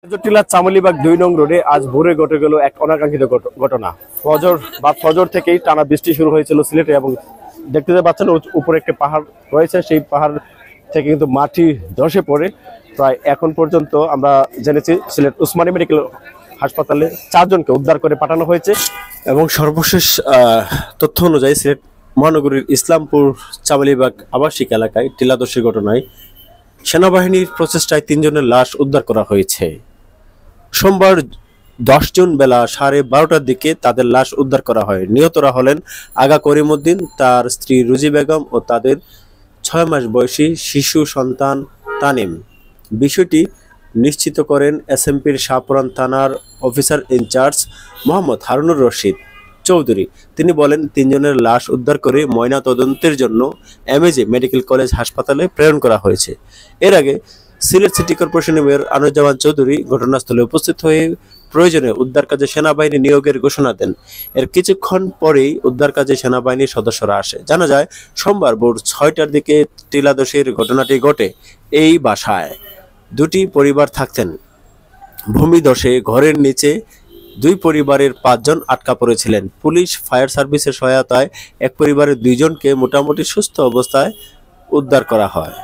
টিলা চামলিবাগ ২ নং রোডে আজ ভোরে ঘটে গেল এক অনাকাঙ্ক্ষিত ঘটনা। ফজর থেকেই টানা বৃষ্টি শুরু হয়েছিল সিলেটে এবং দেখতে পাচ্ছেন উপরে একটি পাহাড় রয়েছে, সেই পাহাড় থেকে কিন্তু মাটি ধসে পড়ে। প্রায় এখন পর্যন্ত আমরা জেনেছি সিলেট উসমানী মেডিকেল হাসপাতালে 4 জনকে উদ্ধার করে পাঠানো হয়েছে এবং সর্বশেষ তথ্য অনুযায়ী সিলেট মহানগরীর ইসলামপুর চামলিবাগ আবাসিক এলাকায় টিলাধসের ঘটনায় সেনাবাহিনীর প্রচেষ্টায় 3 জনের লাশ উদ্ধার করা হয়েছে। সোমবার 10 জুন বেলা 12:30টার দিকে তাদের লাশ উদ্ধার করা হয়। নিহতরা হলেন আগা করিমউদ্দিন, তার স্ত্রী রুজি বেগম ও তাদের 6 মাস বয়সী শিশু সন্তান তানিম। বিষয়টি নিশ্চিত করেন এসএমপির শাহপুরান থানার অফিসার ইনচার্জ মোহাম্মদ হারুনুর রশিদ চৌধুরী। তিনি বলেন, 3 জনের লাশ উদ্ধার করে ময়না তদন্তের জন্য এমএজি মেডিকেল কলেজ হাসপাতালে প্রেরণ করা হয়েছে। এর আগে সিলেট সিটি কর্পোরেশনের মেয়র আনোয়ার চৌধুরী ঘটনাস্থলে উপস্থিত হয়ে প্রয়োজনে উদ্ধার কাজে সেনাবাহিনী নিয়োগের ঘোষণা দেন। এর কিছুক্ষণ পরেই উদ্ধার কাজে সেনাবাহিনীর সদস্যরা আসে। জানা যায়, সোমবার ভোর 6টার দিকে টিলাধসের ঘটনাটি ঘটে। এই বাসায় 2টি পরিবার থাকতেন। ভূমিধসে ঘরের নিচে 2 পরিবারের 5 জন আটকা পড়েছিলেন। পুলিশ, ফায়ার সার্ভিসের সহায়তায় এক পরিবারের 2 জনকে মোটামুটি সুস্থ অবস্থায় উদ্ধার করা হয়।